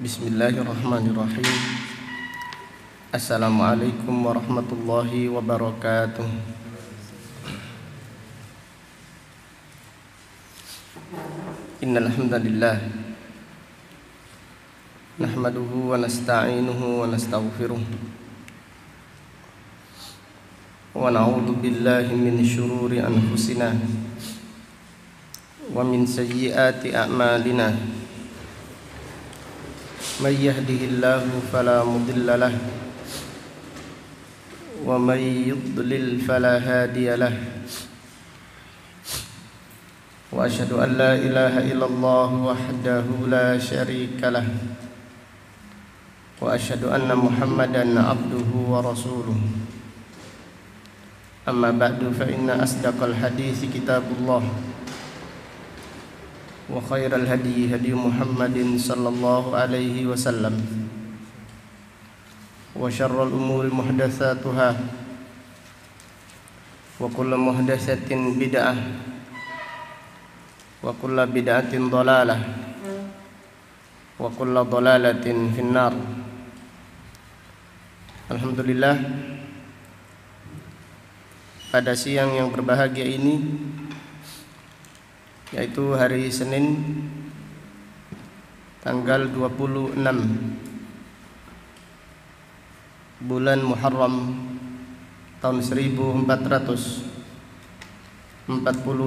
Bismillahirrahmanirrahim. Assalamualaikum warahmatullahi wabarakatuh. Innal hamdalillah nahmaduhu wa nasta'inuhu wa nastaghfiruh wa na'udzu billahi min syururi anfusina wa min sayyiati a'malina. May yahdihillahu fala mudilla lahu wa may yudlil fala hadiya lahu. Wa asyhadu an la ilaha illallah wahdahu la syarika lah. Wa asyhadu anna Muhammadan abduhu wa rasuluh. Amma ba'du fa inna asdaqal hadits kitabullah wa khairal hadi hadi Muhammadin sallallahu alaihi wasallam wa syarrul umuri muhdatsatuha wa kullu muhdatsatin bid'ah wa kullu bid'atin dhalalah wa kullu dhalalatin finnar. Alhamdulillah, pada siang yang berbahagia ini, yaitu hari Senin tanggal 26 bulan Muharram tahun 1442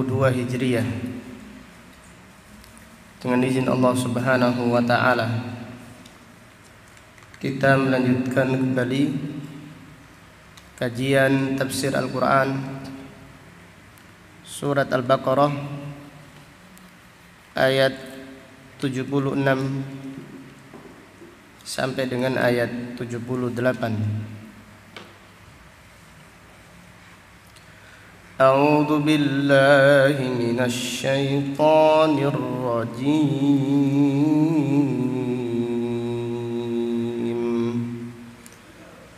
Hijriah, dengan izin Allah Subhanahu wa taala kita melanjutkan kembali kajian tafsir Al-Qur'an surat Al-Baqarah ayat 76 sampai dengan ayat 78. A'udzu billahi minasy syaithanir rajim.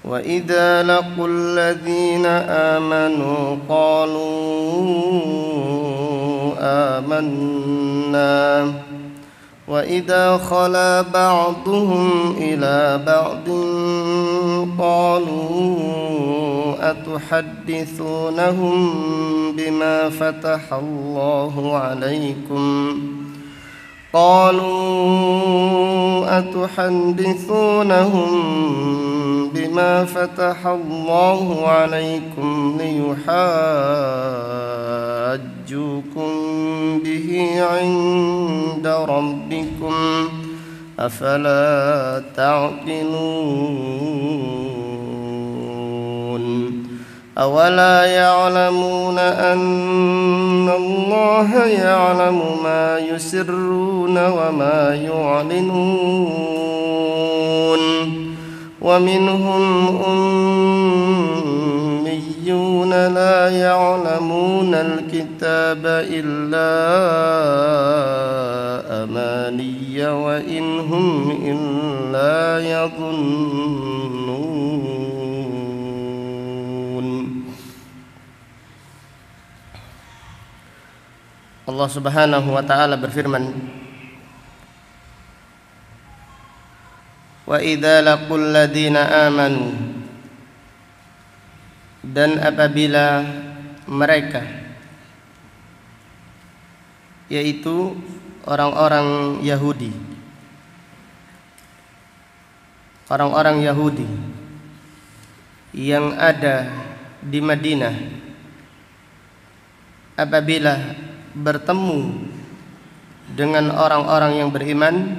Wa idza laqul ladzina amanu qalu amanna wa idza khala ba'duhum ila ba'din qalu atuhaddithunahum bima fatahallahu 'alaikum bima fatahallahu 'alaikum liyuhajjukum bihi 'inda rabbikum afala ta'qilun. Awala ya'lamuna anna Allaha ya'lamu ma yusirruna wa ma yu'linun. Wa minhum ummiyuna la ya'lamuna al-kitaba illa amaniya wa inhum illa yadhunnun. Allah Subhanahu wa taala berfirman, wa idza laqul ladzina amanu, dan apabila mereka, yaitu orang-orang Yahudi, orang-orang Yahudi yang ada di Madinah, apabila bertemu dengan orang-orang yang beriman,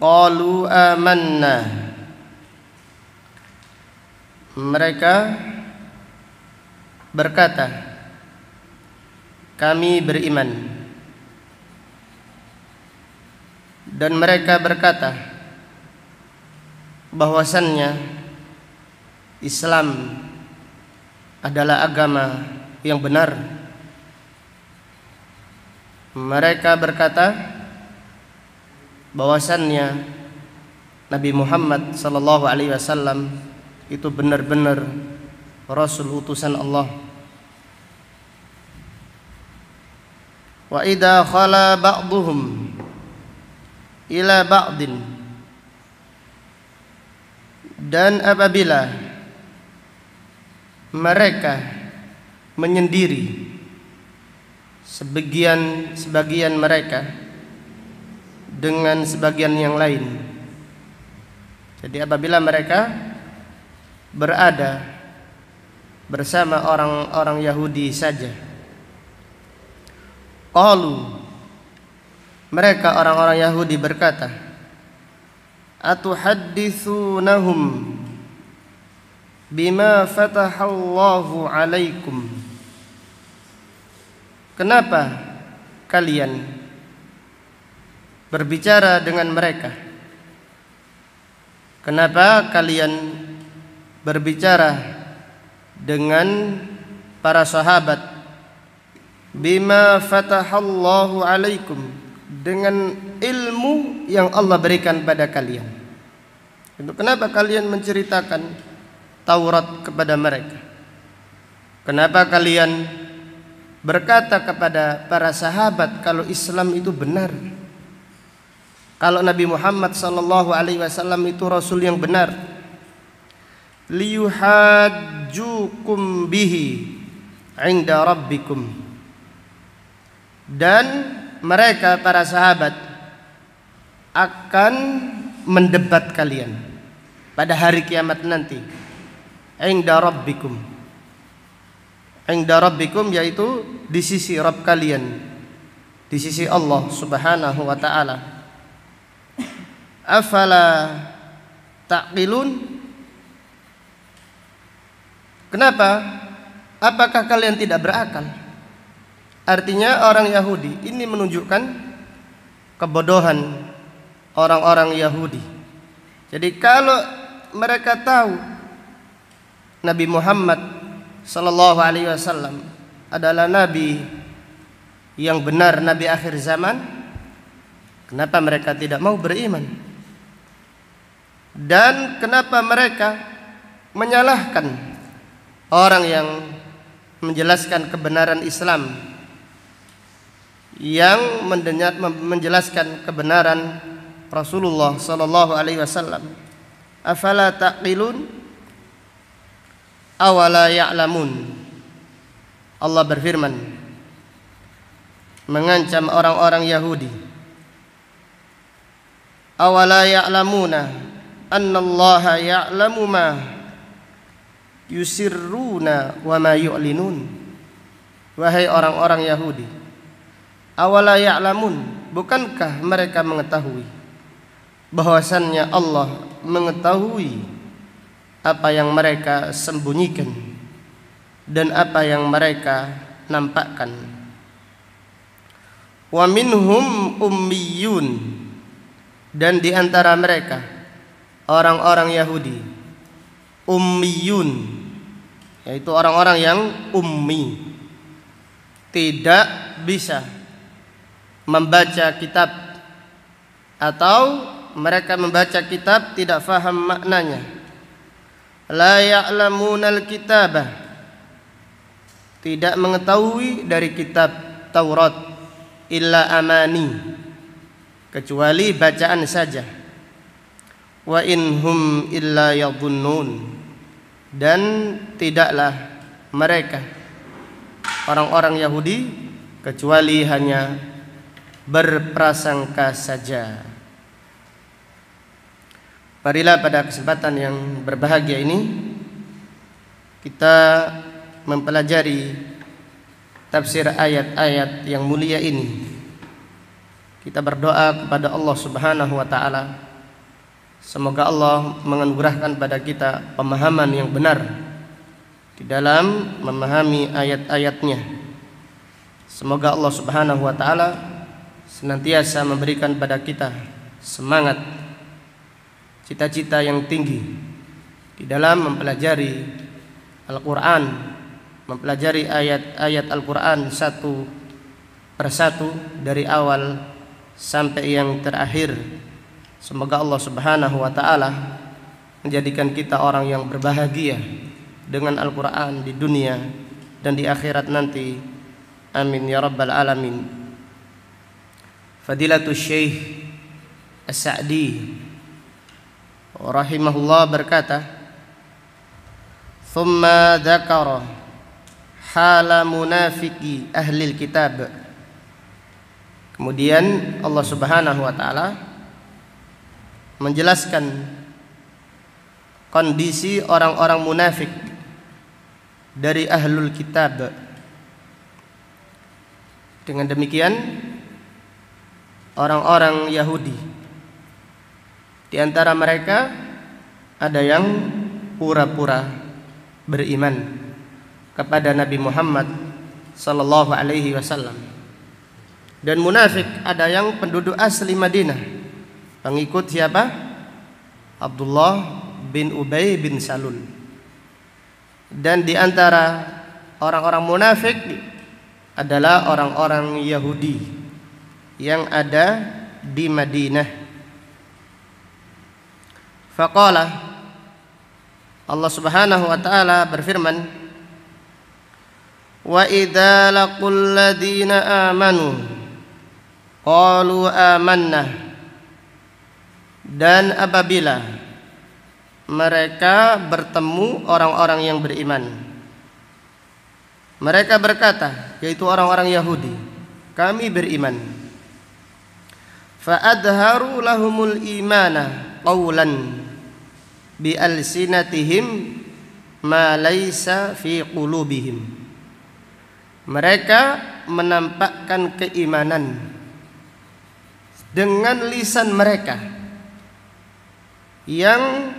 qalu amanna, mereka berkata, kami beriman. Dan mereka berkata bahwasannya Islam adalah agama yang benar. Mereka berkata bahwasannya Nabi Muhammad sallallahu alaihi wasallam itu benar-benar Rasul utusan Allah. Wa idza khala ba'dhum ila ba'din, dan apabila mereka menyendiri sebagian mereka dengan sebagian yang lain. Jadi apabila mereka berada bersama orang-orang Yahudi saja, qalu, mereka orang-orang Yahudi berkata, atuhadditsunahum bima fatahallahu alaikum. Kenapa kalian berbicara dengan mereka? Kenapa kalian berbicara dengan para sahabat? Bima fatahallahu alaikum, dengan ilmu yang Allah berikan pada kalian. Kenapa kalian menceritakan Taurat kepada mereka? Kenapa kalian berkata kepada para sahabat kalau Islam itu benar, kalau Nabi Muhammad sallallahu alaihi wasallam itu rasul yang benar? Liyuhajjukum bihi 'inda rabbikum. Dan mereka para sahabat akan mendebat kalian pada hari kiamat nanti. 'Inda rabbikum. 'Inda rabbikum yaitu di sisi Rabb kalian, di sisi Allah Subhanahu wa taala. Afala taqilun? Kenapa? Apakah kalian tidak berakal? Artinya orang Yahudi ini menunjukkan kebodohan orang-orang Yahudi. Jadi kalau mereka tahu Nabi Muhammad sallallahu alaihi wasallam adalah nabi yang benar, nabi akhir zaman, kenapa mereka tidak mau beriman? Dan kenapa mereka menyalahkan orang yang menjelaskan kebenaran Islam, yang menjelaskan kebenaran Rasulullah sallallahu alaihi wasallam? Afala taqilun? Awala ya'lamun. Allah berfirman mengancam orang-orang Yahudi. Awala ya'lamuna annallaha ya'lamu ma yusirruna wa ma yu'linun. Wahai orang-orang Yahudi, awala ya'lamun, bukankah mereka mengetahui bahwasannya Allah mengetahui apa yang mereka sembunyikan dan apa yang mereka nampakkan. Wa minhum ummiyun, dan di antara mereka orang-orang Yahudi ummiyun, yaitu orang-orang yang ummi, tidak bisa membaca kitab, atau mereka membaca kitab tidak faham maknanya. La ya'lamunal kitabah, tidak mengetahui dari kitab Taurat, illa amani, kecuali bacaan saja. Wa inhum illa yadhunnun, dan tidaklah mereka orang-orang Yahudi kecuali hanya berprasangka saja. Marilah pada kesempatan yang berbahagia ini kita mempelajari tafsir ayat-ayat yang mulia ini. Kita berdoa kepada Allah Subhanahu wa taala, semoga Allah menganugerahkan pada kita pemahaman yang benar di dalam memahami ayat-ayatnya. Semoga Allah Subhanahu wa taala senantiasa memberikan pada kita semangat, cita-cita yang tinggi di dalam mempelajari Al-Quran, mempelajari ayat-ayat Al-Quran satu persatu dari awal sampai yang terakhir. Semoga Allah Subhanahu wa taala menjadikan kita orang yang berbahagia dengan Al-Quran di dunia dan di akhirat nanti. Amin ya rabbal alamin. Fadilatul Syekh As-Sa'di rahimahullah berkata, "Tsumma dzakara hala munafiqi ahlil kitab." Kemudian Allah Subhanahu wa taala menjelaskan kondisi orang-orang munafik dari ahlul kitab. Dengan demikian orang-orang Yahudi, di antara mereka ada yang pura-pura beriman kepada Nabi Muhammad sallallahu alaihi wasallam. Dan munafik ada yang penduduk asli Madinah, pengikut siapa? Abdullah bin Ubay bin Salul. Dan di antara orang-orang munafik adalah orang-orang Yahudi yang ada di Madinah. Faqala, Allah Subhanahu wa taala berfirman, "Wa idza laqul ladina amanu qalu amanna." Dan apabila mereka bertemu orang-orang yang beriman, mereka berkata, yaitu orang-orang Yahudi, kami beriman. Fa adharu lahumul imana qawlan bi alsinatihim ma laysa fi qulubihim. Mereka menampakkan keimanan dengan lisan mereka yang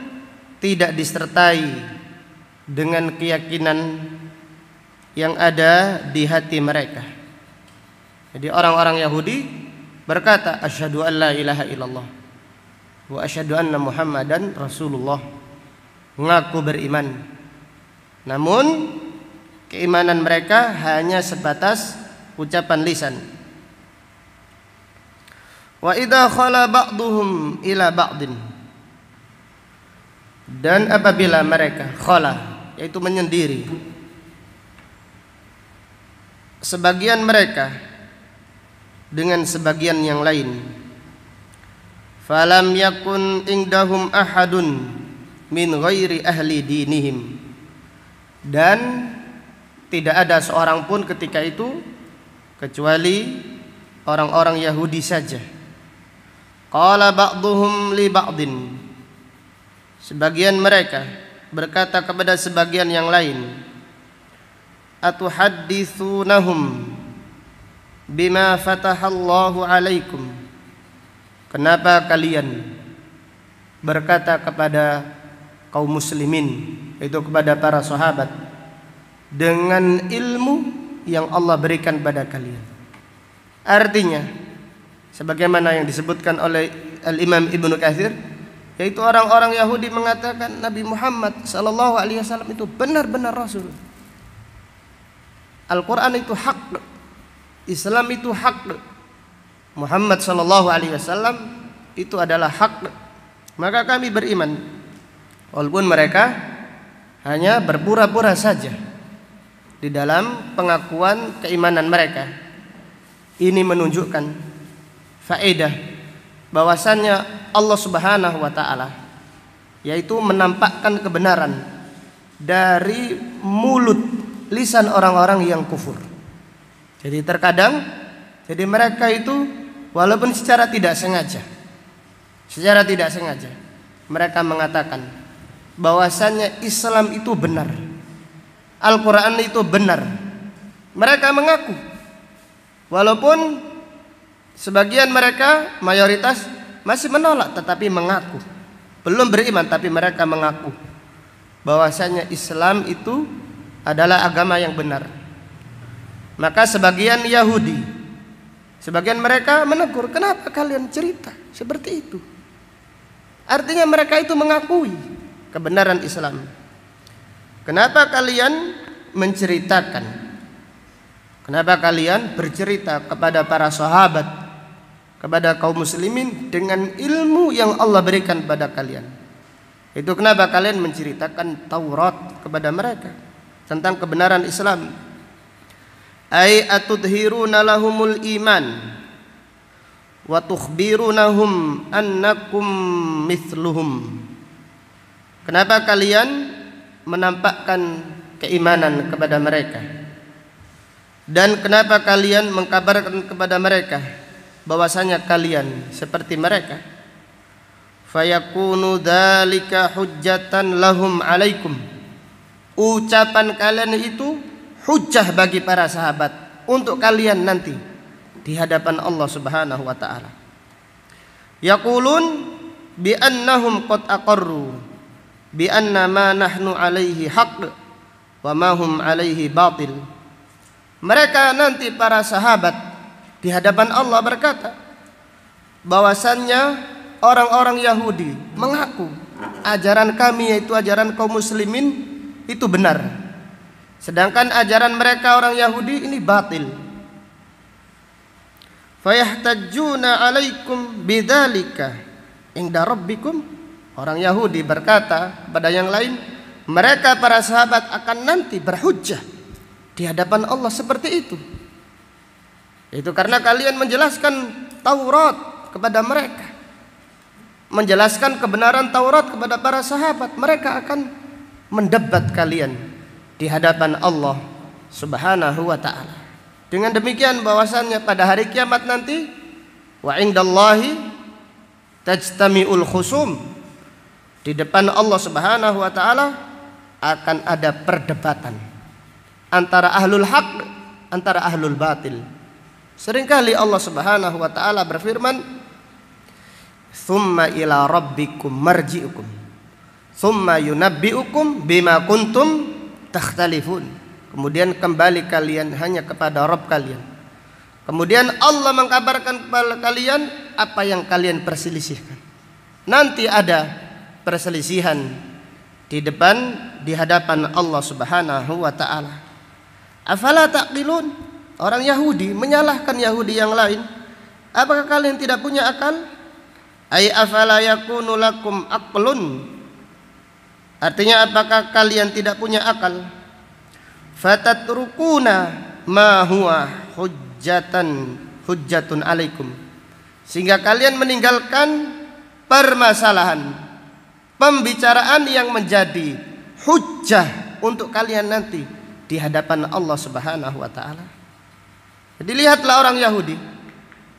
tidak disertai dengan keyakinan yang ada di hati mereka. Jadi orang-orang Yahudi berkata, asyhadu an la ilaha illallah wa asyhadu anna Muhammadan Rasulullah, mengaku beriman, namun keimanan mereka hanya sebatas ucapan lisan. Wa idza khala ba'duhum ila ba'din, dan apabila mereka khala, yaitu menyendiri, sebagian mereka dengan sebagian yang lain, falam yakun indahum ahadun min ghairi ahli dinihim, dan tidak ada seorang pun ketika itu kecuali orang-orang Yahudi saja. Qala ba'duhum li ba'din, sebagian mereka berkata kepada sebagian yang lain, atuhadditsunahum bima fatahallahu alaikum, kenapa kalian berkata kepada kaum muslimin, yaitu kepada para sahabat, dengan ilmu yang Allah berikan pada kalian. Artinya sebagaimana yang disebutkan oleh Al-Imam Ibnu Katsir, yaitu orang-orang Yahudi mengatakan Nabi Muhammad sallallahu alaihi wasallam itu benar-benar rasul. Al-Qur'an itu hak, Islam itu hak, Muhammad sallallahu alaihi wasallam itu adalah hak. Maka kami beriman, walaupun mereka hanya berpura-pura saja di dalam pengakuan keimanan mereka. Ini menunjukkan faedah bahwasannya Allah Subhanahu wa taala yaitu menampakkan kebenaran dari mulut lisan orang-orang yang kufur. Jadi terkadang mereka itu walaupun secara tidak sengaja mereka mengatakan bahwasannya Islam itu benar, Al-Qur'an itu benar. Mereka mengaku, walaupun sebagian mereka, mayoritas masih menolak, tetapi mengaku, belum beriman, tapi mereka mengaku bahwasanya Islam itu adalah agama yang benar. Maka sebagian Yahudi, sebagian mereka menegur, kenapa kalian cerita seperti itu? Artinya mereka itu mengakui kebenaran Islam. Kenapa kalian menceritakan? Kenapa kalian bercerita kepada para sahabat, kepada kaum muslimin dengan ilmu yang Allah berikan pada kalian? Itu kenapa kalian menceritakan Taurat kepada mereka tentang kebenaran Islam? Ai atudhiruna lahumul iman wa tukhbirunahum annakum mithluhum. Kenapa kalian menampakkan keimanan kepada mereka? Dan kenapa kalian mengkabarkan kepada mereka bahwasanya kalian seperti mereka? Fayakunu dzalika hujjatan lahum alaikum. Ucapan kalian itu hujjah bagi para sahabat untuk kalian nanti di hadapan Allah Subhanahu wa taala. Yaqulun bi annahum qad aqarru bi anna ma nahnu alaihi haqq wa ma hum alaihi batil. Mereka nanti para sahabat di hadapan Allah berkata bahwasannya orang-orang Yahudi mengaku ajaran kami, yaitu ajaran kaum muslimin, itu benar, sedangkan ajaran mereka orang Yahudi ini batil. Fayahtajjuna alaikum bidzalika inda rabbikum. Orang Yahudi berkata kepada yang lain, mereka para sahabat akan nanti berhujjah di hadapan Allah seperti itu. Itu karena kalian menjelaskan Taurat kepada mereka, menjelaskan kebenaran Taurat kepada para sahabat. Mereka akan mendebat kalian di hadapan Allah Subhanahu wa ta'ala. Dengan demikian bahwasannya pada hari kiamat nanti, wa indallahi tajtami'ul khusum, di depan Allah Subhanahu wa ta'ala akan ada perdebatan antara ahlul haq, antara ahlul batil. Seringkali Allah Subhanahu wa ta'ala berfirman, "Tsumma ila rabbikum marji'ukum, tsumma yunabbi'ukum bima kuntum takhtalifun." Kemudian kembali kalian hanya kepada Rabb kalian. Kemudian Allah mengkabarkan kepada kalian apa yang kalian perselisihkan. Nanti ada perselisihan di hadapan Allah Subhanahu wa ta'ala. Afala taqilun? Orang Yahudi menyalahkan Yahudi yang lain. Apakah kalian tidak punya akal? Ay afala yakunu lakum aqlun? Artinya apakah kalian tidak punya akal? Fatatrukuna ma huwa hujjatun alaikum. Sehingga kalian meninggalkan permasalahan, pembicaraan yang menjadi hujjah untuk kalian nanti di hadapan Allah Subhanahu wa ta'ala. Jadi lihatlah orang Yahudi,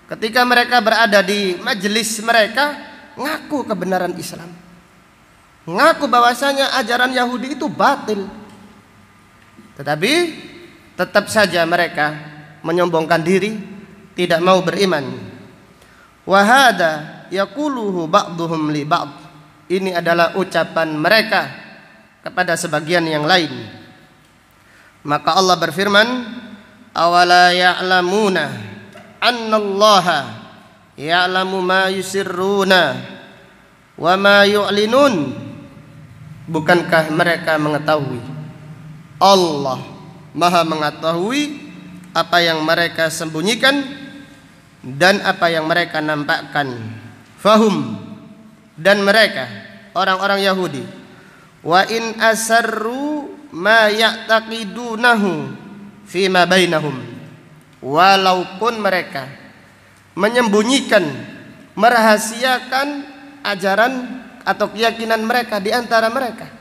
ketika mereka berada di majelis mereka, ngaku kebenaran Islam, ngaku bahwasanya ajaran Yahudi itu batil, tetapi tetap saja mereka menyombongkan diri, tidak mau beriman. Wa hada yaquluhu ba'dhum li ba'd. Ini adalah ucapan mereka kepada sebagian yang lain. Maka Allah berfirman, awala ya'lamuna annallaha ya'lamu ma yusirruna wa ma yu'linun. Bukankah mereka mengetahui Allah Maha mengetahui apa yang mereka sembunyikan dan apa yang mereka nampakkan. Fahum, dan mereka orang-orang Yahudi, wa in asarru ma ya'taqidunahu fima bainahum, walaupun mereka menyembunyikan, merahasiakan ajaran atau keyakinan mereka di antara mereka.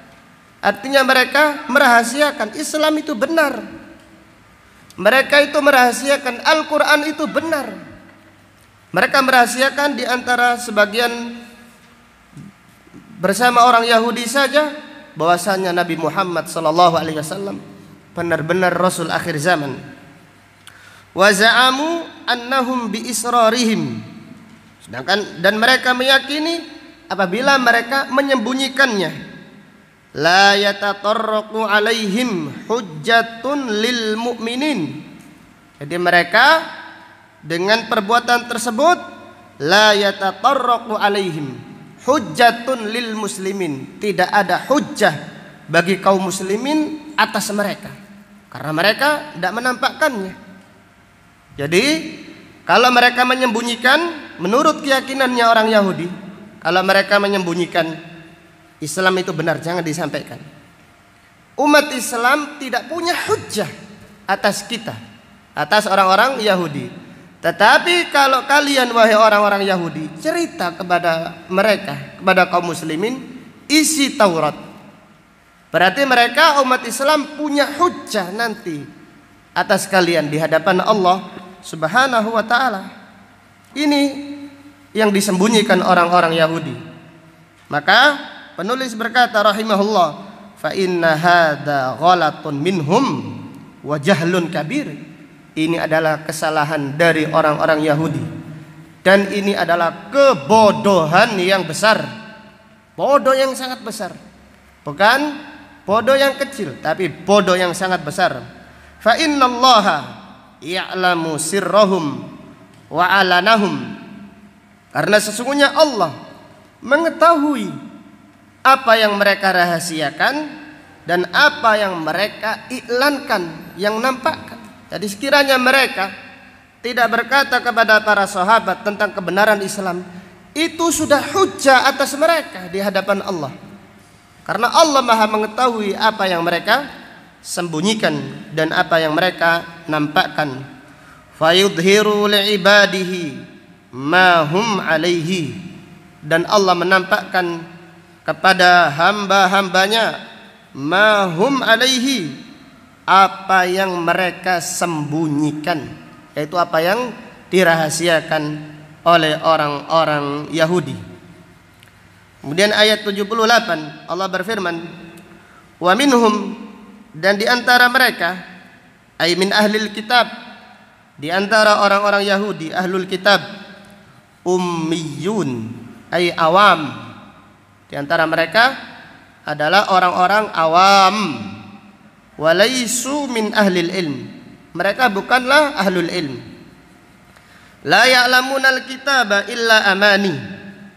Artinya mereka merahasiakan Islam itu benar, mereka itu merahasiakan Al-Quran itu benar, mereka merahasiakan di antara sebagian bersama orang Yahudi saja bahwasanya Nabi Muhammad sallallahu alaihi wasallam benar-benar rasul akhir zaman. Wa za'amu annahum bi israrihim, sedangkan dan mereka meyakini apabila mereka menyembunyikannya, la yatatarraqu alaihim hujjatun lil mu'minin. Jadi mereka dengan perbuatan tersebut la yatatarraqu alaihim hujjatun lil muslimin, tidak ada hujjah bagi kaum muslimin atas mereka karena mereka tidak menampakkannya. Jadi kalau mereka menyembunyikan, menurut keyakinannya orang Yahudi, kalau mereka menyembunyikan Islam itu benar, jangan disampaikan. Umat Islam tidak punya hujjah atas kita, atas orang-orang Yahudi. Tetapi kalau kalian wahai orang-orang Yahudi cerita kepada mereka, kepada kaum muslimin isi Taurat, berarti mereka umat Islam punya hujjah nanti atas kalian di hadapan Allah Subhanahu wa ta'ala. Ini yang disembunyikan orang-orang Yahudi. Maka penulis berkata rahimahullah, fa inna hadza ghalatun minhum wa jahlun kabir. Ini adalah kesalahan dari orang-orang Yahudi, dan ini adalah kebodohan yang besar. Bodoh yang sangat besar. Bukan bodoh yang kecil, tapi bodoh yang sangat besar. Fa innallaha ya'lamu sirrahum wa alanahum. Karena sesungguhnya Allah mengetahui apa yang mereka rahasiakan dan apa yang mereka iklankan, yang nampakkan. Jadi sekiranya mereka tidak berkata kepada para sahabat tentang kebenaran Islam, itu sudah hujjah atas mereka di hadapan Allah. Karena Allah Maha mengetahui apa yang mereka sembunyikan dan apa yang mereka nampakkan. Fayudhiru li'ibadihi ma hum alaihi. Dan Allah menampakkan kepada hamba-hambanya ma hum alaihi, apa yang mereka sembunyikan, yaitu apa yang dirahasiakan oleh orang-orang Yahudi. Kemudian ayat 78 Allah berfirman, wa minhum, dan di antara mereka, ay min ahlil kitab, di antara orang-orang Yahudi ahlul kitab, ummiyun, ay awam, di antara mereka adalah orang-orang awam. Walaisu min ahlil ilm, mereka bukanlah ahlul ilm. La ya'lamunal kitaba illa amani,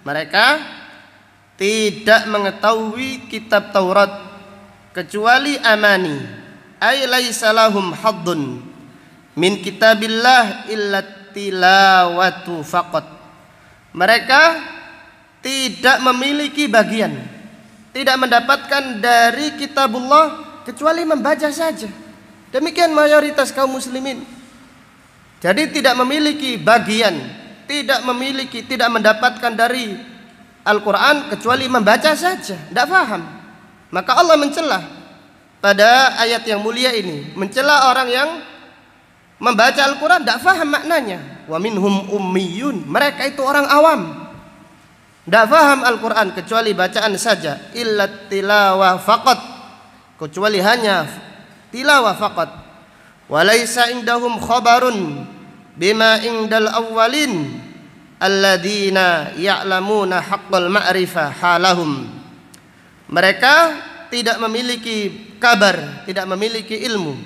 mereka tidak mengetahui kitab Taurat kecuali amani. Ay laisa lahum haddun min kitabillah illa tilawatu faqat, mereka tidak memiliki bagian, tidak mendapatkan dari kitabullah kecuali membaca saja. Demikian mayoritas kaum muslimin. Jadi tidak memiliki bagian, tidak mendapatkan dari Al-Quran kecuali membaca saja, tidak paham. Maka Allah mencela pada ayat yang mulia ini, mencela orang yang membaca Al-Quran tidak paham maknanya. Wa minhum ummiyun, mereka itu orang awam, tidak paham Al-Quran kecuali bacaan saja. Illa tilawah faqat, kecuali hanya tilawah faqat. Walaysa indahum khabarun bima indal awwalin alladzina ya'lamuna haqqal ma'rifah halahum, mereka tidak memiliki kabar, tidak memiliki ilmu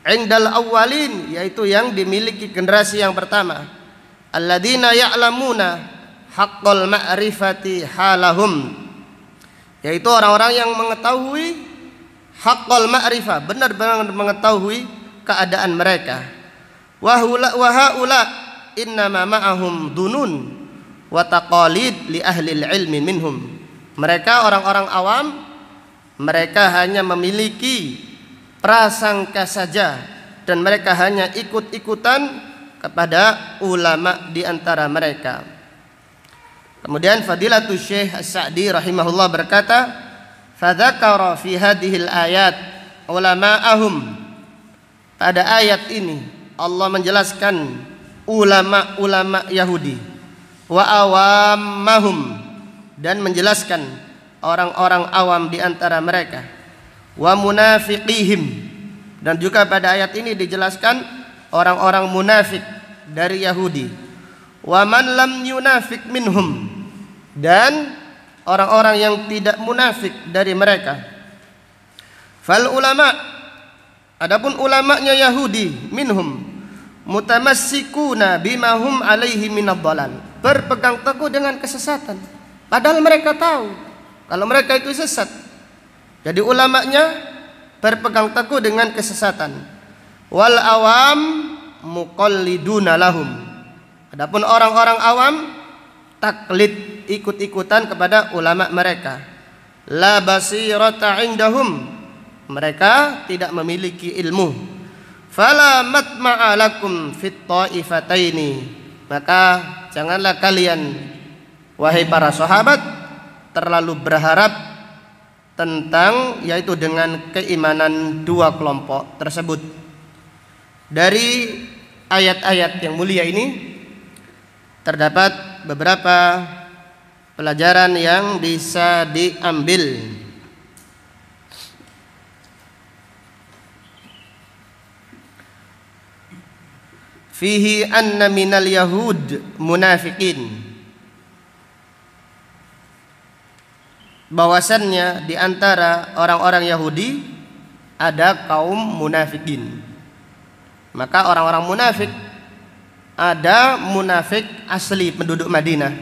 indal awwalin, yaitu yang dimiliki generasi yang pertama, alladzina ya'lamuna haqqal ma'rifati halahum, yaitu orang-orang yang mengetahui haqqal ma'rifah, benar-benar mengetahui keadaan mereka. Wa haula innama ma'ahum dunun wa taqalid li ahli ilmi minhum, mereka orang-orang awam, mereka hanya memiliki prasangka saja dan mereka hanya ikut-ikutan kepada ulama di antara mereka. Kemudian Fadilatul Syekh As-Sa'di rahimahullah berkata, fadzakara fi hadhil ayat ulama'ahum, pada ayat ini Allah menjelaskan ulama-ulama Yahudi, wa awammahum, dan menjelaskan orang-orang awam di antara mereka, wa munafiqihim, dan juga pada ayat ini dijelaskan orang-orang munafik dari Yahudi, wa man lam yunafiq minhum, dan orang-orang yang tidak munafik dari mereka. Fal ulama, adapun ulamanya Yahudi, minhum mutamassikuna bima hum alaihi minadh dhalal, berpegang teguh dengan kesesatan, padahal mereka tahu kalau mereka itu sesat. Jadi ulamanya berpegang teguh dengan kesesatan. Wal awam muqalliduna lahum, adapun orang-orang awam taklid, ikut-ikutan kepada ulama mereka. La basirata indahum, mereka tidak memiliki ilmu. Fala matma'a lakum fit ta'ifataini, maka janganlah kalian wahai para sahabat terlalu berharap tentang yaitu dengan keimanan dua kelompok tersebut. Dari ayat-ayat yang mulia ini terdapat beberapa pelajaran yang bisa diambil. Fihi anna minal yahud munafiqin, bahwasannya di antara orang-orang Yahudi ada kaum munafikin. Maka orang-orang munafik, ada munafik asli penduduk Madinah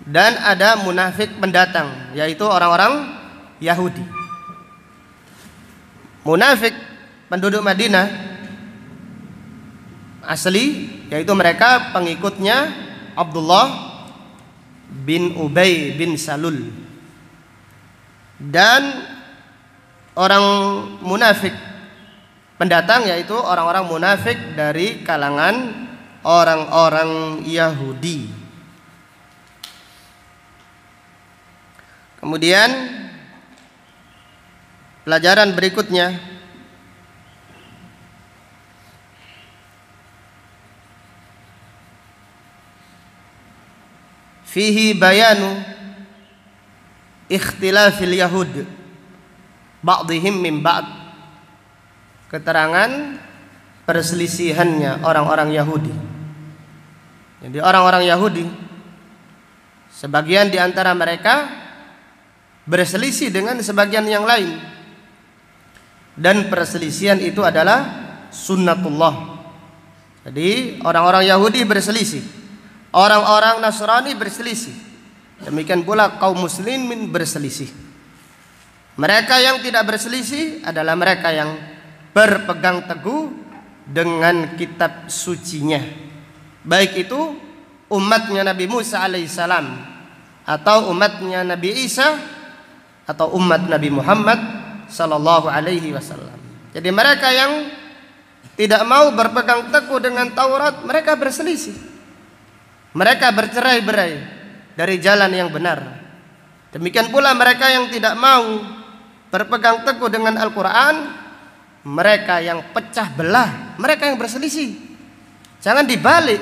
dan ada munafik pendatang, yaitu orang-orang Yahudi. Munafik penduduk Madinah asli, yaitu mereka pengikutnya Abdullah bin Ubay bin Salul. Dan orang munafik pendatang, yaitu orang-orang munafik dari kalangan orang-orang Yahudi. Kemudian pelajaran berikutnya, fihi bayanu ikhtilafil yahud ba'dihim min ba'd, keterangan perselisihannya orang-orang Yahudi. Jadi orang-orang Yahudi, sebagian di antara mereka berselisih dengan sebagian yang lain, dan perselisihan itu adalah sunnatullah. Jadi orang-orang Yahudi berselisih, orang-orang Nasrani berselisih, demikian pula kaum muslimin berselisih. Mereka yang tidak berselisih adalah mereka yang berpegang teguh dengan kitab sucinya, baik itu umatnya Nabi Musa alaihissalam, atau umatnya Nabi Isa, atau umat Nabi Muhammad sallallahu alaihi wasallam. Jadi mereka yang tidak mau berpegang teguh dengan Taurat, mereka berselisih, mereka bercerai-berai dari jalan yang benar. Demikian pula mereka yang tidak mau berpegang teguh dengan Al-Quran, mereka yang pecah belah, mereka yang berselisih. Jangan dibalik.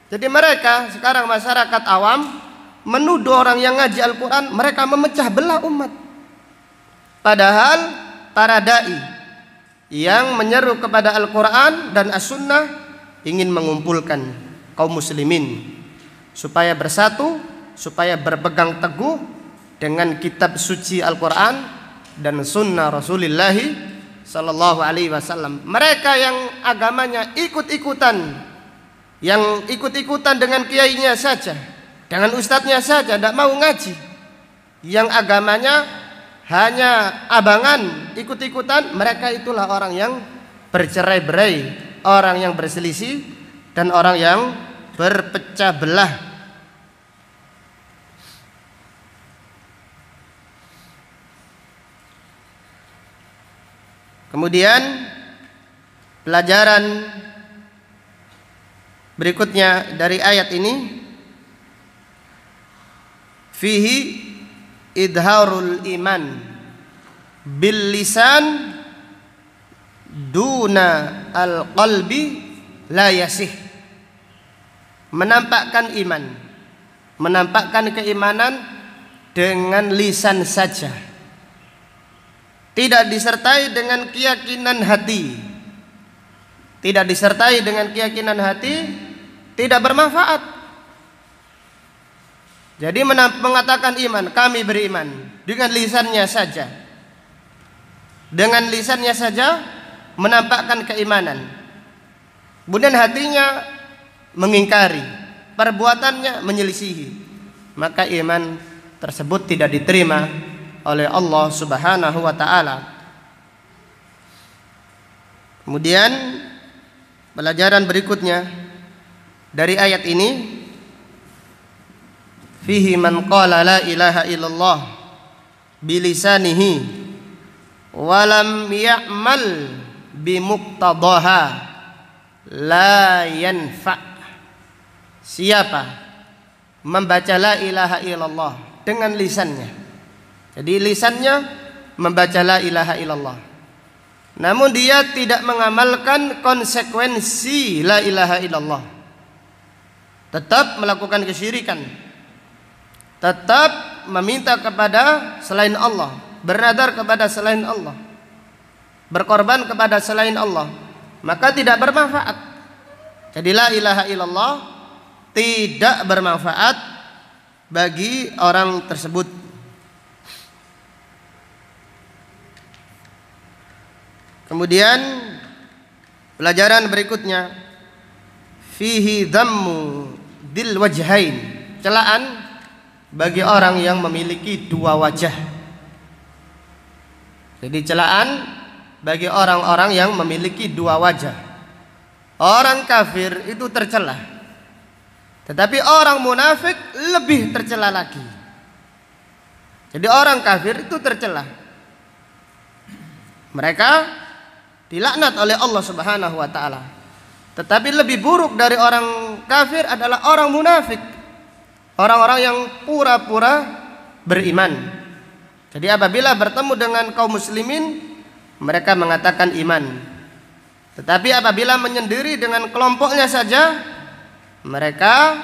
Jadi mereka sekarang masyarakat awam menuduh orang yang ngaji Al-Quran mereka memecah belah umat. Padahal para da'i yang menyeru kepada Al-Quran dan As-Sunnah ingin mengumpulkan kaum muslimin supaya bersatu, supaya berpegang teguh dengan kitab suci Al-Quran dan Sunnah Rasulillahi Sallallahu alaihi wasallam. Mereka yang agamanya ikut-ikutan, yang ikut-ikutan dengan kiainya saja, dengan ustadznya saja, tidak mau ngaji, yang agamanya hanya abangan, ikut-ikutan, mereka itulah orang yang bercerai-berai, orang yang berselisih, dan orang yang berpecah belah. Kemudian pelajaran berikutnya dari ayat ini, fihi idharul iman bil lisan duna al qalbi la yasih, menampakkan iman, menampakkan keimanan dengan lisan saja, tidak disertai dengan keyakinan hati. Tidak disertai dengan keyakinan hati, tidak bermanfaat. Jadi mengatakan iman, kami beriman, dengan lisannya saja, dengan lisannya saja menampakkan keimanan, kemudian hatinya mengingkari, perbuatannya menyelisihi, maka iman tersebut tidak diterima oleh Allah Subhanahu wa taala. Kemudian pelajaran berikutnya dari ayat ini, fihi man qala la ilaha illallah bilisanihi wa lam ya'mal bimuqtadaha la yanfa. Siapa membaca la ilaha illallah dengan lisannya, jadi lisannya membaca la ilaha illallah, namun dia tidak mengamalkan konsekuensi la ilaha illallah, tetap melakukan kesyirikan, tetap meminta kepada selain Allah, bernadar kepada selain Allah, berkorban kepada selain Allah, maka tidak bermanfaat. Jadi la ilaha illallah tidak bermanfaat bagi orang tersebut. Kemudian pelajaran berikutnya, fihi dhammu dil wajhain, celaan bagi orang yang memiliki dua wajah. Jadi celaan bagi orang-orang yang memiliki dua wajah. Orang kafir itu tercela, tetapi orang munafik lebih tercela lagi. Jadi orang kafir itu tercela, mereka dilaknat oleh Allah Subhanahu wa taala. Tetapi lebih buruk dari orang kafir adalah orang munafik, orang-orang yang pura-pura beriman. Jadi apabila bertemu dengan kaum muslimin, mereka mengatakan iman, tetapi apabila menyendiri dengan kelompoknya saja, mereka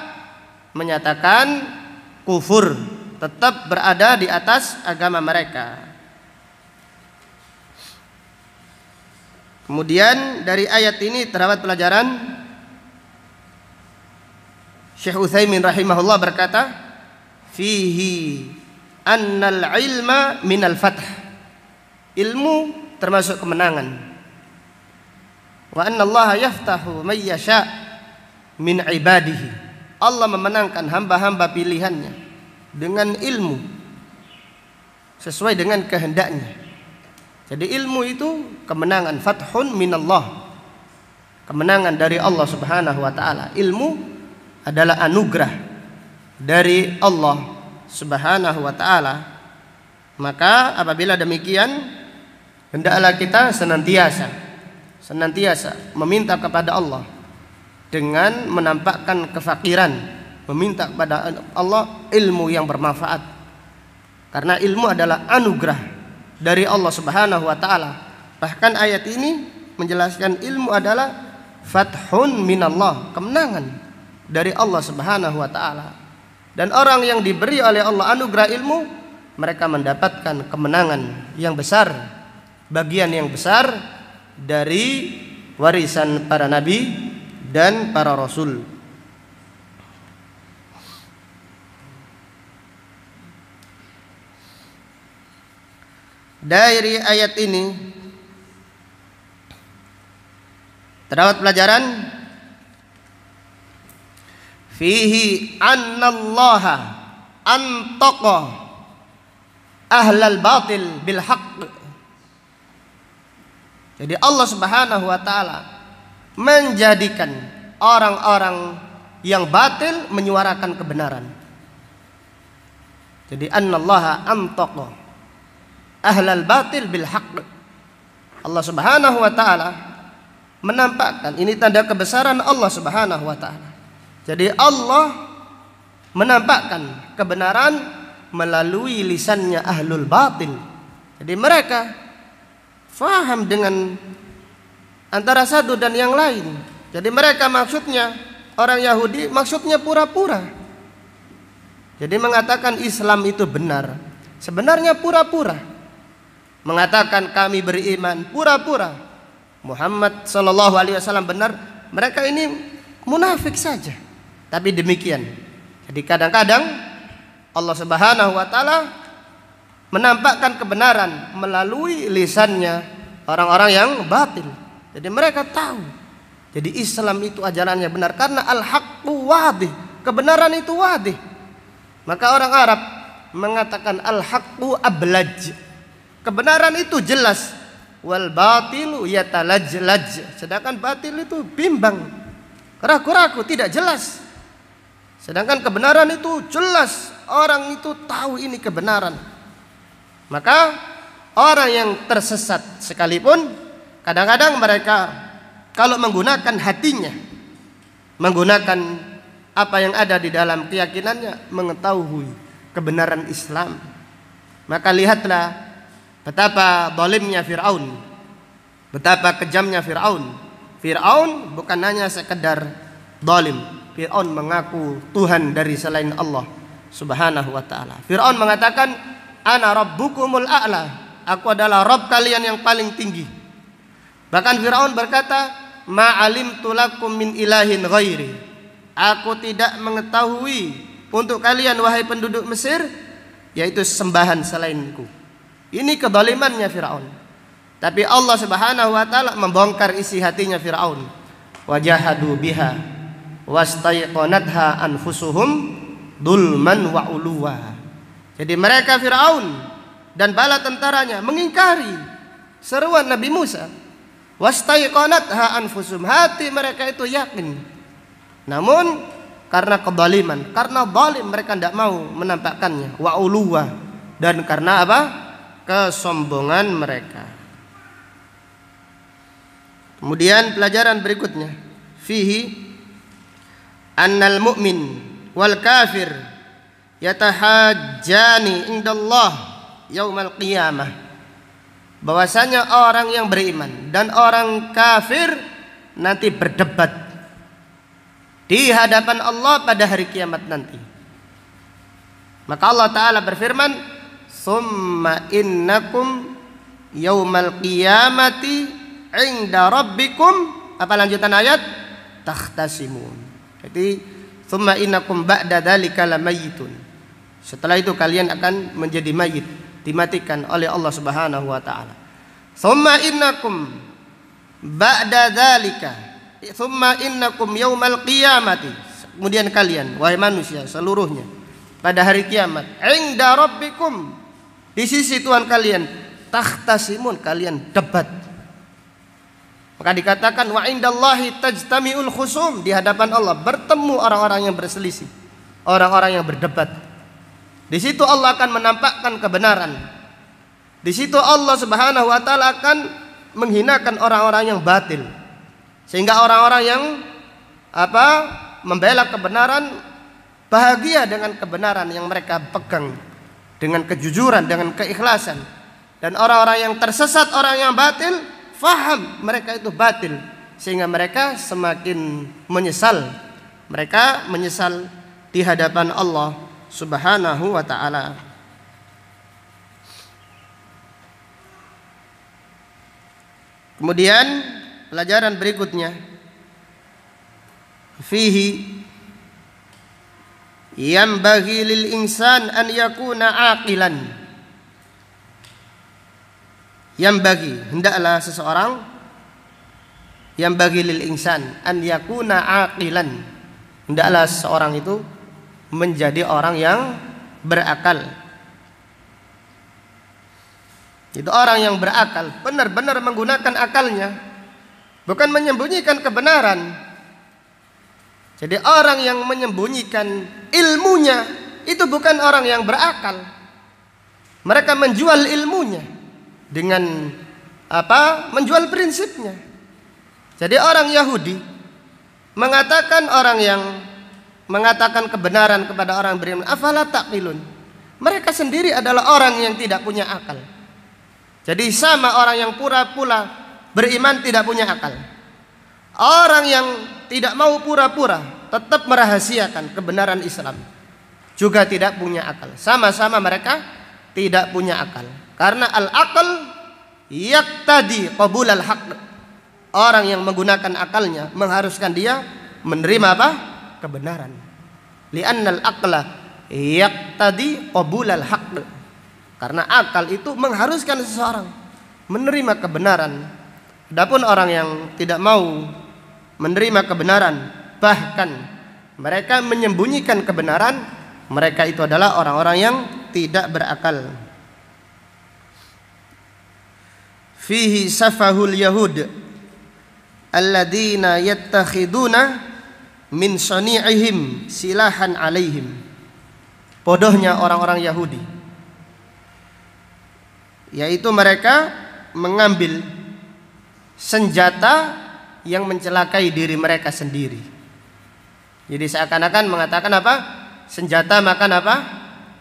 menyatakan kufur, tetap berada di atas agama mereka. Kemudian dari ayat ini terdapat pelajaran. Syekh Utsaimin rahimahullah berkata, fihi annal ilma minal fath, ilmu termasuk kemenangan. Wa anna Allah yaftahu may yasha min ibadihi, Allah memenangkan hamba-hamba pilihannya dengan ilmu sesuai dengan kehendaknya. Jadi ilmu itu kemenangan, fathun minallah, kemenangan dari Allah Subhanahu wa taala. Ilmu adalah anugerah dari Allah Subhanahu wa taala. Maka apabila demikian, hendaklah kita senantiasa meminta kepada Allah dengan menampakkan kefakiran, meminta kepada Allah ilmu yang bermanfaat, karena ilmu adalah anugerah dari Allah Subhanahu wa taala. Bahkan ayat ini menjelaskan ilmu adalah fathun minallah, kemenangan dari Allah Subhanahu wa taala. Dan orang yang diberi oleh Allah anugerah ilmu, mereka mendapatkan kemenangan yang besar, bagian yang besar dari warisan para nabi dan para rasul. Dari ayat ini terdapat pelajaran, fihi annallaha antaqa ahlal batil bil haqq. Jadi Allah Subhanahu wa taala menjadikan orang-orang yang batil menyuarakan kebenaran. Jadi annallaha antaqa ahlal batil bil haqq. Allah Subhanahu wa taala menampakkan, ini tanda kebesaran Allah Subhanahu wa taala. Jadi Allah menampakkan kebenaran melalui lisannya ahlul batil. Jadi mereka faham dengan antara satu dan yang lain. Jadi mereka maksudnya, orang Yahudi maksudnya pura-pura. Jadi mengatakan Islam itu benar, sebenarnya pura-pura. Mengatakan kami beriman, pura-pura. Muhammad sallallahu alaihi wasallam benar, mereka ini munafik saja. Tapi demikian. Jadi kadang-kadang Allah Subhanahu wa taala menampakkan kebenaran melalui lisannya orang-orang yang batil. Jadi mereka tahu. Jadi Islam itu ajarannya benar karena al-haqqu wadih, kebenaran itu wadih. Maka orang Arab mengatakan al-haqqu ablaj, kebenaran itu jelas, wal batilu yatalajlaj, sedangkan batil itu bimbang, ragu-ragu, tidak jelas. Sedangkan kebenaran itu jelas, orang itu tahu ini kebenaran. Maka orang yang tersesat sekalipun kadang-kadang mereka kalau menggunakan hatinya, menggunakan apa yang ada di dalam keyakinannya, mengetahui kebenaran Islam, maka lihatlah betapa zalimnya Fir'aun, betapa kejamnya Fir'aun. Fir'aun bukan hanya sekedar zalim, Fir'aun mengaku Tuhan dari selain Allah Subhanahu wa ta'ala. Fir'aun mengatakan, ana rabbukumul a'la, aku adalah Rabb kalian yang paling tinggi. Bahkan Fir'aun berkata, ma'alimtu lakum min ilahin ghairi, aku tidak mengetahui untuk kalian wahai penduduk Mesir yaitu sembahan selainku. Ini kezalimannya Fir'aun. Tapi Allah Subhanahu wa ta'ala membongkar isi hatinya Fir'aun. Wajahadu biha wastaiqanatha anfusuhum dulman wa uluwa. Jadi mereka Fir'aun dan bala tentaranya mengingkari seruan Nabi Musa. Wastaiqanatha anfusuhum, hati mereka itu yakin. Namun karena kezaliman, karena zalim mereka tidak mau menampakkannya. Wa uluwa, dan karena apa? Kesombongan mereka. Kemudian pelajaran berikutnya, fihi annal mu'min wal kafir yatahajjani indallah yaumal qiyamah. Bahwasanya orang yang beriman dan orang kafir nanti berdebat di hadapan Allah pada hari kiamat nanti. Maka Allah Ta'ala berfirman, summa innakum yaumal qiyamati inda rabbikum, apa lanjutan ayat? Takhtasimun. Jadi summa innakum ba'da dzalika lamayitun. Setelah itu kalian akan menjadi mayit, dimatikan oleh Allah Subhanahu wa taala. Summa innakum ba'da dzalika, summa innakum yaumal qiyamati, kemudian kalian wahai manusia seluruhnya pada hari kiamat, inda rabbikum, di sisi Tuhan kalian, takhtasimun, kalian debat. Maka dikatakan wa indallahi tajtami'ul khusum, di hadapan Allah bertemu orang-orang yang berselisih, orang-orang yang berdebat. Di situ Allah akan menampakkan kebenaran. Di situ Allah Subhanahu wa taala akan menghinakan orang-orang yang batil. Sehingga orang-orang yang membela kebenaran bahagia dengan kebenaran yang mereka pegang, dengan kejujuran, dengan keikhlasan. Dan orang-orang yang tersesat, orang yang batil, faham mereka itu batil, sehingga mereka semakin menyesal. Mereka menyesal di hadapan Allah Subhanahu wa ta'ala. Kemudian pelajaran berikutnya, fihi yambaghi lil insan an yakuna aqilan. Yang bagi, hendaklah seseorang, yang bagi lil insan an yakuna aqilan, hendaklah seseorang itu menjadi orang yang berakal. Itu orang yang berakal, benar-benar menggunakan akalnya, bukan menyembunyikan kebenaran. Jadi orang yang menyembunyikan ilmunya itu bukan orang yang berakal. Mereka menjual ilmunya dengan menjual prinsipnya. Jadi orang Yahudi mengatakan, orang yang mengatakan kebenaran kepada orang beriman, afala taqilun, mereka sendiri adalah orang yang tidak punya akal. Jadi sama orang yang pura-pura beriman tidak punya akal. Orang yang tidak mau pura-pura tetap merahasiakan kebenaran Islam juga tidak punya akal. Sama-sama mereka tidak punya akal. Karena al-aql yaqtadi qabul al-haq. Orang yang menggunakan akalnya mengharuskan dia menerima apa? Kebenaran. Li'anna al-aqla yaqtadi qabul al-haq. Karena akal itu mengharuskan seseorang menerima kebenaran. Adapun orang yang tidak mau menerima kebenaran, bahkan mereka menyembunyikan kebenaran, mereka itu adalah orang-orang yang tidak berakal. Fihi safahul yahud alladzina yattakhiduna min sani'ihim silahan alaihim. Bodohnya orang-orang Yahudi, yaitu mereka mengambil senjata yang mencelakai diri mereka sendiri. Jadi seakan-akan mengatakan apa? Senjata makan apa?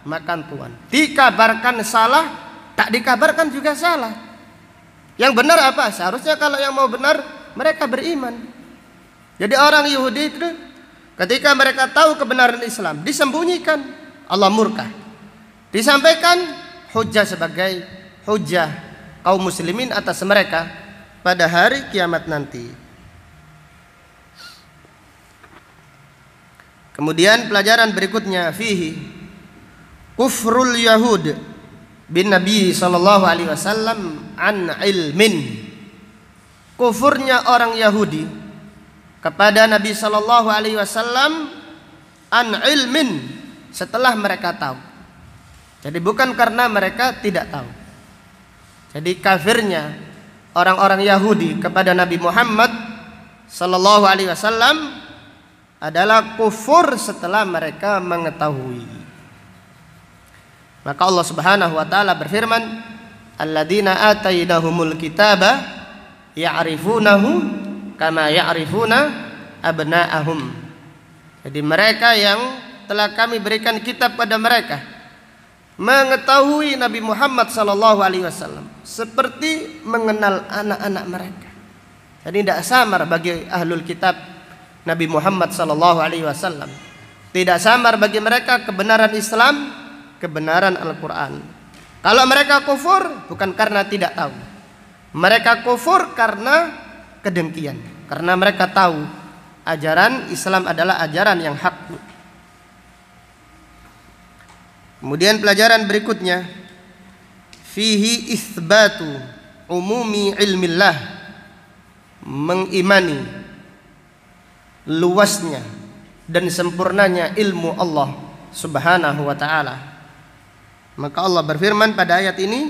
Makan tuan. Dikabarkan salah, tak dikabarkan juga salah. Yang benar apa? Seharusnya kalau yang mau benar mereka beriman. Jadi orang Yahudi itu ketika mereka tahu kebenaran Islam disembunyikan, Allah murka. Disampaikan hujah sebagai hujah kaum muslimin atas mereka pada hari kiamat nanti. Kemudian pelajaran berikutnya, fihi kufrul yahud bin Nabi sallallahu alaihi wasallam an ilmin. Kufurnya orang Yahudi kepada Nabi sallallahu alaihi wasallam an ilmin, setelah mereka tahu. Jadi bukan karena mereka tidak tahu. Jadi kafirnya orang-orang Yahudi kepada Nabi Muhammad sallallahu alaihi wasallam adalah kufur setelah mereka mengetahui. Maka Allah Subhanahu wa taala berfirman, alladzina atainahumul kitaba ya'rifunahu kama ya'rifuna abna'ahum. Jadi mereka yang telah kami berikan kitab pada mereka mengetahui Nabi Muhammad sallallahu alaihi wasallam seperti mengenal anak-anak mereka. Jadi tidak samar bagi ahlul kitab Nabi Muhammad sallallahu alaihi wasallam. Tidak samar bagi mereka kebenaran Islam, kebenaran Al-Qur'an. Kalau mereka kufur bukan karena tidak tahu. Mereka kufur karena kedengkian, karena mereka tahu ajaran Islam adalah ajaran yang hak. Kemudian pelajaran berikutnya, fihi itsbatu umumi ilmillah, mengimani luasnya dan sempurnanya ilmu Allah Subhanahu wa taala. Maka Allah berfirman pada ayat ini,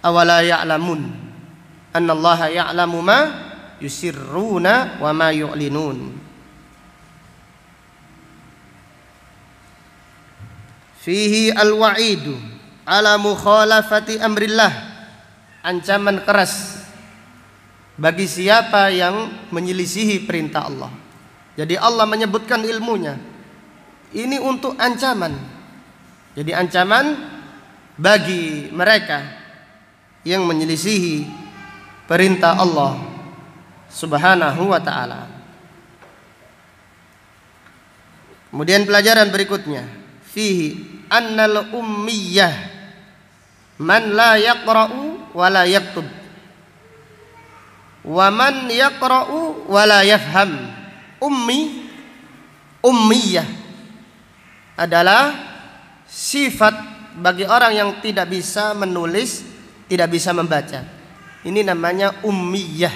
awala ya'lamun annallaha ya'lamu ma yusirruna wa ma yu'linun. Fihi al-wa'idu ala mukhalafati amrillah, ancaman keras bagi siapa yang menyelisihi perintah Allah. Jadi Allah menyebutkan ilmunya ini untuk ancaman. Jadi ancaman bagi mereka yang menyelisihi perintah Allah Subhanahu wa ta'ala. Kemudian pelajaran berikutnya, fihi annal ummiyah man la yaqra'u wa la yaktub wa man yaqra'u wa la yafham. Ummiyah adalah sifat bagi orang yang tidak bisa menulis, tidak bisa membaca. Ini namanya ummiyah.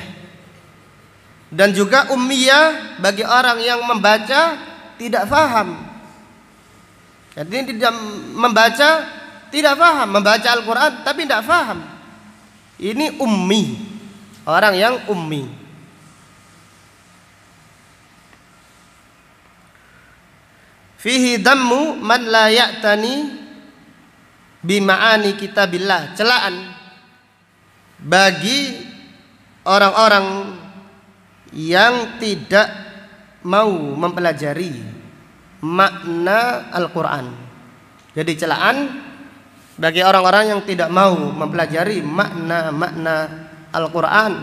Dan juga ummiyah bagi orang yang membaca tidak faham. Jadi tidak membaca, tidak faham, membaca Al-Quran tapi tidak faham. Ini ummi, orang yang ummi. Fihi dammu man la ya'tani bima'ani kitabillah, celaan bagi orang-orang yang tidak mau mempelajari makna Al-Quran. Jadi celaan bagi orang-orang yang tidak mau mempelajari makna Al-Quran.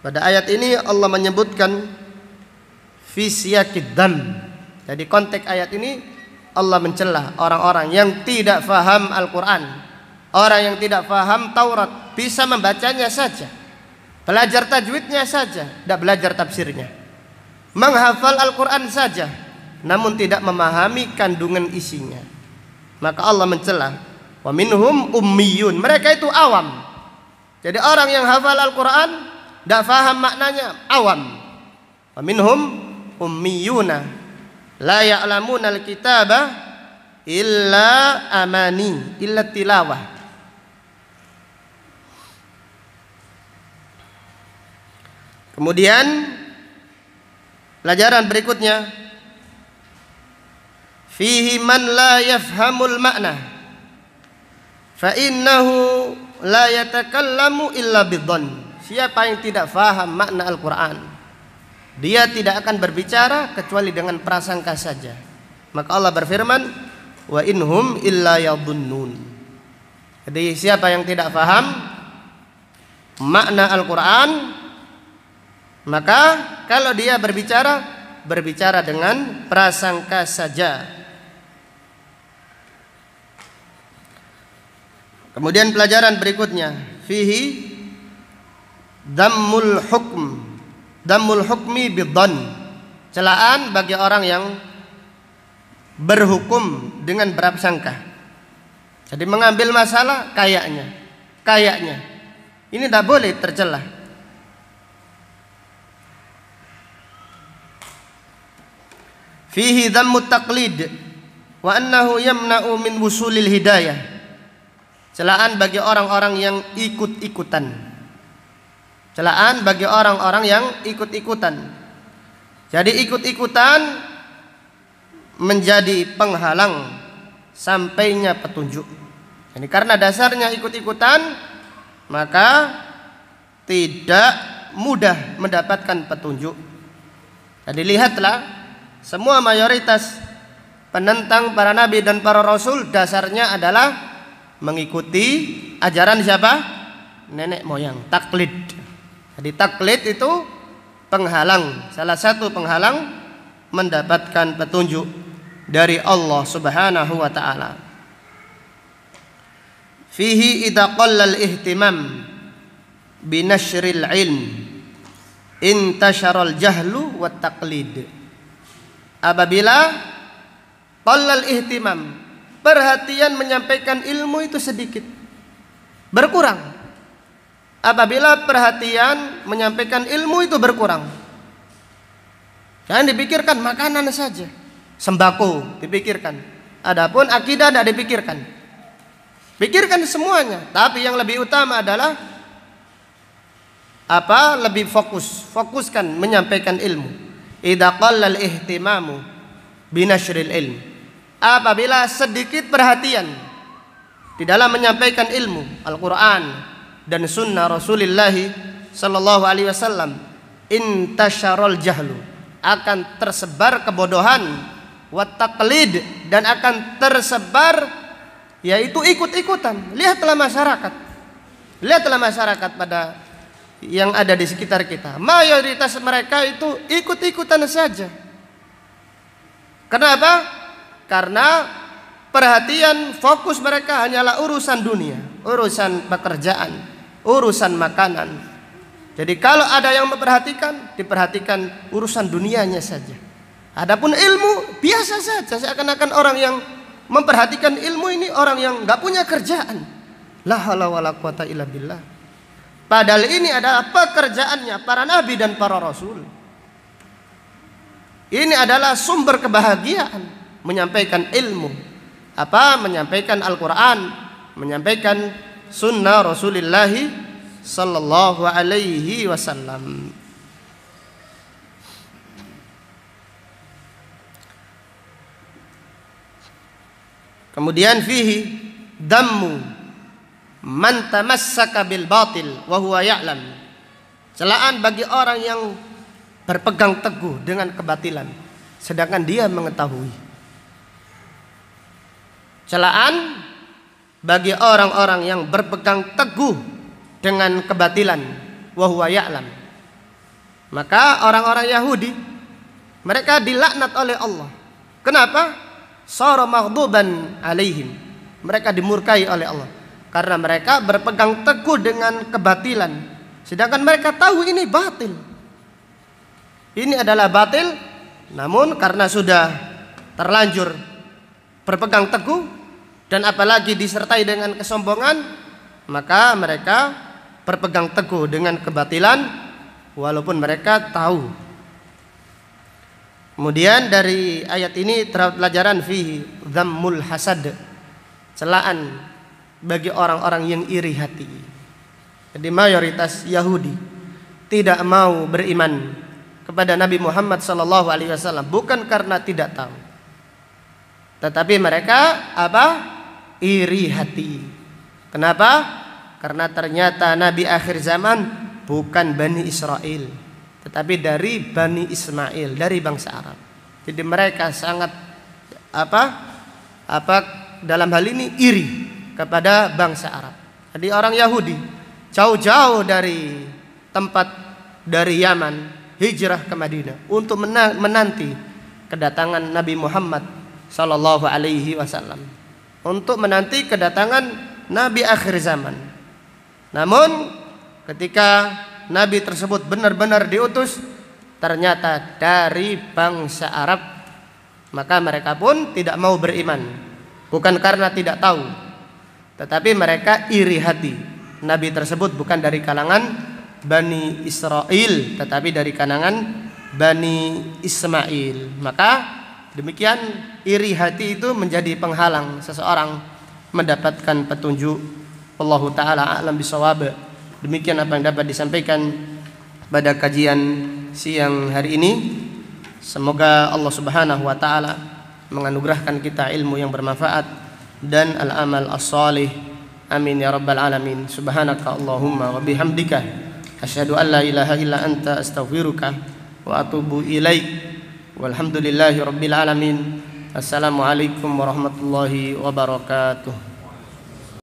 Pada ayat ini Allah menyebutkan fi siyaqid dam. Jadi konteks ayat ini Allah mencela orang-orang yang tidak faham Al-Quran, orang yang tidak faham Taurat, bisa membacanya saja, belajar tajwidnya saja, tidak belajar tafsirnya, menghafal Al-Quran saja, namun tidak memahami kandungan isinya. Maka Allah mencela, wa minhum ummiyun, mereka itu awam. Jadi orang yang hafal Al-Quran tidak faham maknanya, awam. Wa minhum ummiyuna la ya'lamuna al-kitaba illa amani illa tilawah. Kemudian pelajaran berikutnya, fihi man la yafhamul makna fa innahu la yatakallamu illa bidhann. siapa yang tidak faham makna Al-Quran, dia tidak akan berbicara kecuali dengan prasangka saja. Maka Allah berfirman, wa inhum illa yadhunnun. Jadi siapa yang tidak faham makna Al-Quran, maka kalau dia berbicara dengan prasangka saja. Kemudian pelajaran berikutnya, fihi dammul hukmi bidzan, celaan bagi orang yang berhukum dengan berprasangka. Jadi mengambil masalah kayaknya ini tidak boleh tercela. Fihi dhammut taqlid wa annahu yamna'u min wusulil hidayah, celaan bagi orang-orang yang ikut-ikutan. Celaan bagi orang-orang yang ikut-ikutan. Jadi ikut-ikutan menjadi penghalang sampainya petunjuk. Jadi karena dasarnya ikut-ikutan, maka tidak mudah mendapatkan petunjuk. Jadi lihatlah, semua mayoritas penentang para nabi dan para rasul dasarnya adalah mengikuti ajaran siapa? Nenek moyang, taklid. Jadi taklid itu penghalang, salah satu penghalang mendapatkan petunjuk dari Allah Subhanahu wa taala. Fihi idza qalla al-ihtimam bi nashril ilm intashara al-jahlu wat taqlid. Apabila qalla al-ihtimam, perhatian menyampaikan ilmu itu sedikit, berkurang. Apabila perhatian menyampaikan ilmu itu berkurang, jangan dipikirkan makanan saja, sembako dipikirkan, adapun akidah tidak dipikirkan. Pikirkan semuanya, tapi yang lebih utama adalah apa? Lebih fokuskan menyampaikan ilmu. Idza qalla al-ihtimamu binashril ilm, apabila sedikit perhatian di dalam menyampaikan ilmu Al-Quran dan sunnah Rasulullah sallallahu alaihi wasallam, intasyaral jahlu, akan tersebar kebodohan, wat taqlid, dan akan tersebar yaitu ikut-ikutan. Lihatlah masyarakat pada yang ada di sekitar kita, mayoritas mereka itu ikut-ikutan saja. Kenapa? Karena perhatian fokus mereka hanyalah urusan dunia, urusan pekerjaan, urusan makanan. Jadi kalau ada yang memperhatikan, diperhatikan urusan dunianya saja. Adapun ilmu biasa saja, seakan-akan orang yang memperhatikan ilmu ini orang yang nggak punya kerjaan. La haula wala quwata illa billah. Padahal ini adalah pekerjaannya para nabi dan para rasul. Ini adalah sumber kebahagiaan, menyampaikan ilmu, menyampaikan Al-Quran, menyampaikan sunnah Rasulullah sallallahu alaihi wasallam. Kemudian fihi dammu man tamassaka bil batil wa huwa ya'lam, celaan bagi orang yang berpegang teguh dengan kebatilan sedangkan dia mengetahui. Celaan bagi orang-orang yang berpegang teguh dengan kebatilan wa huwa ya'lam. Maka orang-orang Yahudi, mereka dilaknat oleh Allah. Kenapa? Sara maghduban alaihim, mereka dimurkai oleh Allah karena mereka berpegang teguh dengan kebatilan sedangkan mereka tahu ini batil. Ini adalah batil, namun karena sudah terlanjur berpegang teguh dan apalagi disertai dengan kesombongan, maka mereka berpegang teguh dengan kebatilan walaupun mereka tahu. Kemudian dari ayat ini terdapat pelajaran fihi dhammul hasad, celaan bagi orang-orang yang iri hati. Jadi mayoritas Yahudi tidak mau beriman kepada Nabi Muhammad sallallahu alaihi wasallam bukan karena tidak tahu, tetapi mereka iri hati. Kenapa? Karena ternyata Nabi akhir zaman bukan Bani Israel, tetapi dari Bani Ismail, dari bangsa Arab. Jadi mereka sangat dalam hal ini iri kepada bangsa Arab. Jadi orang Yahudi jauh-jauh dari tempat, dari Yaman, hijrah ke Madinah untuk menanti kedatangan Nabi Muhammad sallallahu alaihi wasallam, untuk menanti kedatangan Nabi akhir zaman. Namun ketika Nabi tersebut benar-benar diutus, ternyata dari bangsa Arab, maka mereka pun tidak mau beriman. Bukan karena tidak tahu, tetapi mereka iri hati. Nabi tersebut bukan dari kalangan Bani Israel, tetapi dari kalangan Bani Ismail. Maka demikian, iri hati itu menjadi penghalang seseorang mendapatkan petunjuk. Wallahu ta'ala a'lam bishawab. Demikian apa yang dapat disampaikan pada kajian siang hari ini. Semoga Allah Subhanahu wa taala menganugerahkan kita ilmu yang bermanfaat dan al-amal as-salih. Amin ya rabbal alamin. Subhanaka Allahumma wa bihamdika asyhadu an la ilaha illa anta astaghfiruka wa atubu ilaik. Walhamdulillahi rabbil alamin. Assalamualaikum warahmatullahi wabarakatuh.